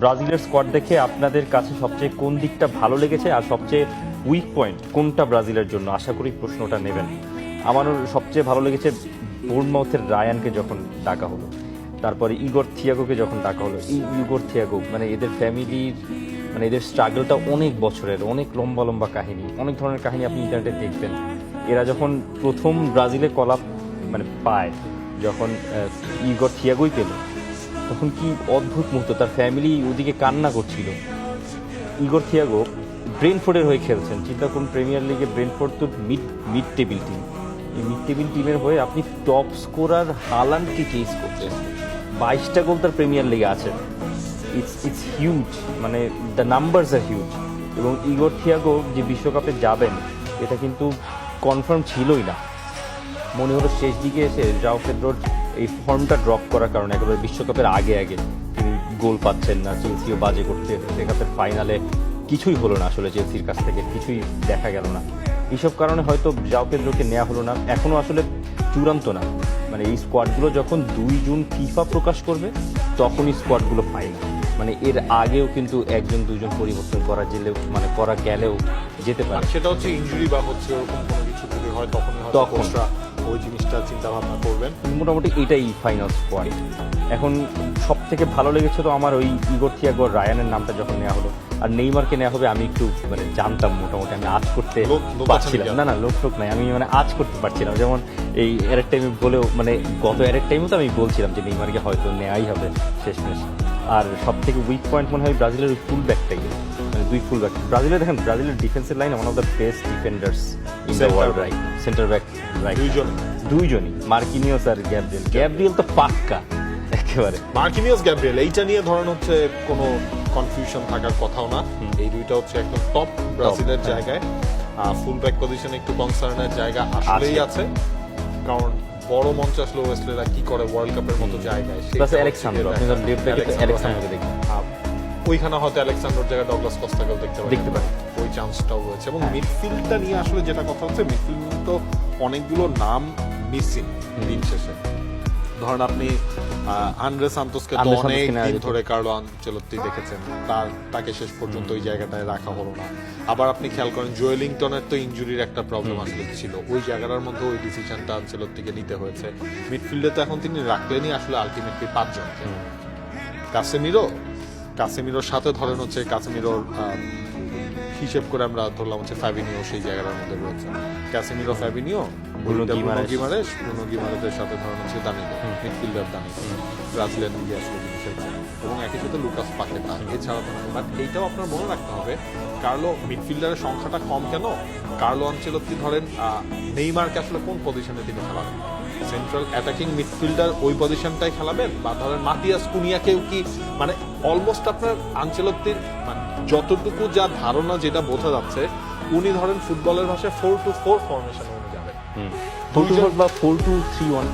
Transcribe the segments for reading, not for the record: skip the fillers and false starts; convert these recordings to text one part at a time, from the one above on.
ব্রাজিলের স্কোয়াড দেখে আপনাদের কাছে সবচেয়ে কোন দিকটা ভালো লেগেছে আর সবচেয়ে উইক পয়েন্ট কোনটা ব্রাজিলের জন্য? আশা করি প্রশ্নটা নেবেন। আমারও সবচেয়ে ভালো লেগেছে বোর্নমাউথের রায়ানকে যখন ডাকা হলো, তারপরে ইগর থিয়াগোকে যখন ডাকা হলো। ইগর থিয়াগো মানে এদের ফ্যামিলির মানে এদের স্ট্রাগলটা অনেক বছরের, অনেক লম্বা লম্বা কাহিনী, অনেক ধরনের কাহিনী আপনি ইন্টারনেটে দেখবেন। এরা যখন প্রথম ব্রাজিলে কলাপ মানে পায়, যখন ইগর থিয়াগোই পেল, তখন কি অদ্ভুত মুহূর্ত। তার ফ্যামিলি ওদিকে কান্না করছিল। ইগর থিয়াগো ব্রেনফোর্ডের হয়ে খেলছেন। চিন্তা করুন, প্রিমিয়ার লিগে ব্রেনফোর্ড তো মিড টেবিল টিম। এই মিড টেবিল টিমের হয়ে আপনি টপ স্কোরার হালান্ডকে চেস করছেন। 22টা গোল তার প্রিমিয়ার লিগে আছে। ইটস হিউজ, মানে দ্য নাম্বারস আর হিউজ। এবং ইগর থিয়াগো যে বিশ্বকাপে যাবেন এটা কিন্তু কনফার্ম ছিলই না। মনে হলো শেষ দিকে এসে জাও পেদ্রোর এই ফর্মটা ড্রপ করার কারণে একেবারে বিশ্বকাপের আগে তিনি গোল পাচ্ছেন না, চেলসিও বাজে করতে, কাপের ফাইনালে কিছুই হলো না। আসলে চেলসির কাছ থেকে কিছুই দেখা গেল না। এইসব কারণে হয়তো জাও পেদ্রোকে নেওয়া হলো না। এখনও আসলে চূড়ান্ত না, মানে এই স্কোয়াডগুলো যখন 2 জুন ফিফা প্রকাশ করবে তখনই স্কোয়াডগুলো ফাইনাল। মানে এর আগেও কিন্তু 1-2 জন পরিবর্তন করা গেলেও যেতে পারে। সেটা হচ্ছে ইনজুরি বা হচ্ছে ওরকম কোনো কিছু যদি হয় তখনই কোচরা ওই জিনিসটা চিন্তা ভাবনা করবেন। মোটামুটি এটাই ফাইনাল স্কোয়াড। এখন সব থেকে ভালো লেগেছে তো আমার ওই ইগর থিয়াগো রায়ানের নামটা যখন নেওয়া হলো। আর নেইমারকে নেওয়া হবে আমি একটু মানে জানতাম, মোটামুটি আমি আজ করতে পারছিলাম না লোক নাই, আমি মানে আজ করতে পারছিলাম। যেমন এই এর টাইমে বলেও মানে গত এর টাইমে তো আমি বলছিলাম যে নেইমারকে হয়তো নেওয়াই হবে শেষমেশ। আর সব থেকে উইক পয়েন্ট মনে হয় ব্রাজিলের ওই ফুল ব্যাকটাই, মানে 2 ফুল ব্যাক। ব্রাজিলের দেখেন, ব্রাজিলের ডিফেন্সের line one of the best defenders in the world right. Centre back দুইজনই, মার্কিনিওস আর গ্যাব্রিয়েল তো পাক্কা একেবারে। মার্কিনিওস গ্যাব্রিয়েল এইটা নিয়ে ধরেন হচ্ছে কোনো কনফিউশন থাকার কথাও না। এই দুইটা হচ্ছে একদম টপ ব্রাজিলের জায়গায়। ফুল ব্যাক পজিশনে একটু কনসার্নের জায়গা আসলেই আছে, কারণ বড় মঞ্চে আসলে ওয়েস্টলেরা কি করে ওয়ার্ল্ড কাপের মতো জায়গায়। ওইখানে হয়তো আলেক্সান্ডার জায়গায় ডগলাস কস্তাকেও দেখতে পারে, ওই চান্সটাও রয়েছে। এবং মিডফিল্ডটা নিয়ে আসলে যেটা কথা হচ্ছে, মিডফিল্ড তো অনেকগুলো নাম মিসিং দিন শেষে। ধরেন আপনি আন্দ্রে সান্তোসকে তো অনেক দিন ধরে কার্লো আনচেলত্তি দেখেছেন, তাকে শেষ পর্যন্ত ওই জায়গাটায় রাখা হলো না। আবার আপনি খেয়াল করেন জোয়েলিংটনের তো ইনজুরির একটা প্রবলেম আসলে ছিল, ওই জায়গাটার মধ্যে ওই ডিসিশনটা আনচেলত্তিকে নিতে হয়েছে। মিডফিল্ডে তো এখন তিনি রাখলেনই আসলে আলটিমেটলি 5 জনকে। কাসেমিরোর সাথে ধরেন হচ্ছে কাসেমিরোর হিসেব করে আমরা ধরলাম হচ্ছে ফ্যাবিনিও সেই জায়গাটার মধ্যে রয়েছে। ক্যাসেমিরো, ফ্যাবিনিও, ব্রুনো গিমারেসের সাথে ধরেন হচ্ছে দানিলো, মিডফিল্ডার দানিলো, ব্রাজিলিয়ান লিগে আসলে এবং একই সাথে লুকাস পাকেটা। এছাড়া বাট এইটাও আপনার মনে রাখতে হবে, কার্লো মিডফিল্ডারের সংখ্যাটা কম কেন? কার্লো আনচেলত্তি ধরেন নেইমারকে আসলে কোন পজিশনে তিনি খেলাবেন? সেন্ট্রাল অ্যাটাকিং মিডফিল্ডার ওই পজিশনটাই খেলাবেন, বা ধরেন মাতিয়াস কুনিয়াকেও কি, মানে অলমোস্ট আপনার আনচেলত্তির মানে যতটুকু যা ধারণা যেটা বোঝা যাচ্ছে, উনি ধরেন ফুটবলের ভাষায় 4-2-4 ফরমেশনে উনি যাবেন। 4-2-4 বা 4-2-3-1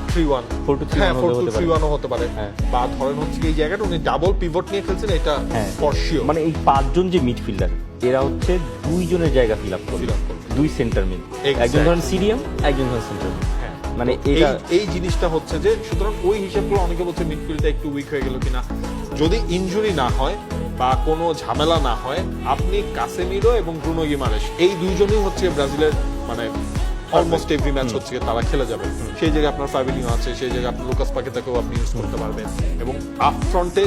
4-2-3-1 হতে পারে, বা ধরেন হচ্ছে এই জায়গাটা উনি ডাবল পিভট নিয়ে খেলছেন, এটা ফর শিওর। মানে এই 5 জন যে মিডফিল্ডার, এরা হচ্ছে 2 জনের জায়গা ফিল আপ করবে, 2 সেন্টার মিড, একজন ধরেন সিডিএম, একজন ধরেন সেন্টার মিড। মানে এই জিনিসটা হচ্ছে যে, সুতরাং ওই হিসেবগুলো অনেকে বলছে মিডফিল্ডটা একটু উইক হয়ে গেল কিনা। যদি ইনজুরি না হয় বা কোনো ঝামেলা না হয়, আপনি কাসেমিরো এবং ব্রুনো গিমারেস এই 2 জনই হচ্ছে ব্রাজিলের মানে অলমোস্ট এভরি ম্যাচ হচ্ছে তারা খেলে যাবে। সেই জায়গায় আপনার ফ্যাবিনিও আছে, সেই জায়গায় আপনার লুকাস পাকেতাকেও আপনি ইউজ করতে পারবেন। এবং আপ ফ্রন্টে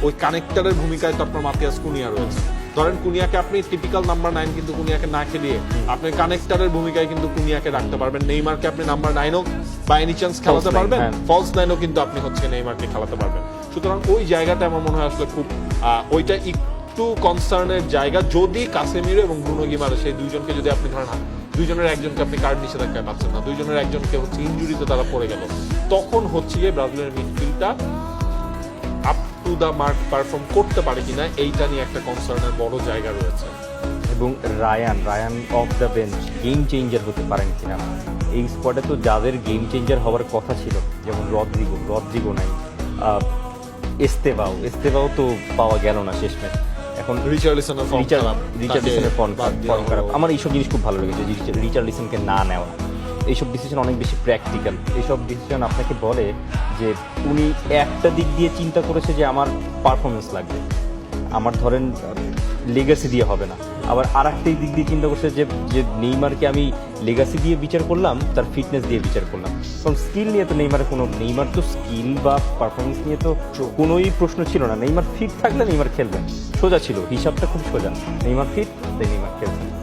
ওই কানেক্টরের ভূমিকায় তো আপনার মাতিয়াস কুনিয়া রয়েছে। ধরেন কুনিয়াকে আপনি টিপিক্যাল নাম্বার 9 কিন্তু কুনিয়াকে না খেলিয়ে আপনি কানেক্টরের ভূমিকায় কিন্তু কুনিয়াকে রাখতে পারবেন। নেইমারকে আপনি নাম্বার 9ও বা এনি চান্স খেলাতে পারবেন, ফলস 9ও কিন্তু আপনি হচ্ছে নেইমারকে খেলাতে পারবেন। সুতরাং ওই জায়গাটা আমার মনে হয় আসলে খুব ওইটা একটু কনসার্নের জায়গা। যদি কাসেমিরো এবং ব্রুনো গিমারেস সেই 2 জনকে যদি আপনি ধরেন 2 জনের একজনকে আপনি কার্ড নিষেধাজ্ঞায় পাচ্ছেন না, 2 জনের একজনকে হচ্ছে ইনজুরিতে তারা পড়ে গেল, তখন হচ্ছে গিয়ে ব্রাজিলের মিডফিল্ডটা up to the mark perform করতে পারে কিনা, এইটা নিয়ে একটা কনসার্নের বড় জায়গা রয়েছে। এবং Ryan off the bench game changer হতে পারেন কিনা। এই স্কোয়াডে তো যাদের গেম চেঞ্জার হওয়ার কথা ছিল, যেমন রদ্রিগো নাই, এস্তেভাও তো পাওয়া গেল না শেষমেশ। এখন রিচার্লিসনের ফর্ম খারাপ। আমার এইসব জিনিস খুব ভালো লেগেছে, রিচার্লিসনকে না নেওয়া। এইসব ডিসিশন অনেক বেশি প্র্যাকটিক্যাল। এইসব ডিসিশন আপনাকে বলে যে উনি একটা দিক দিয়ে চিন্তা করেছে যে আমার পারফরমেন্স লাগবে, আমার ধরেন লেগাসি দিয়ে হবে না। আবার আর একটা দিক দিয়ে চিন্তা করছে যে নেইমারকে আমি লেগাসি দিয়ে বিচার করলাম, তার ফিটনেস দিয়ে বিচার করলাম। কারণ স্কিল নিয়ে তো নেইমার তো স্কিল বা পারফরমেন্স নিয়ে তো কোনোই প্রশ্ন ছিল না। নেইমার ফিট থাকলে নেইমার খেলবেন, সোজা ছিল, হিসাবটা খুব সোজা। নেইমার ফিট, তাই নেইমার খেলবেন।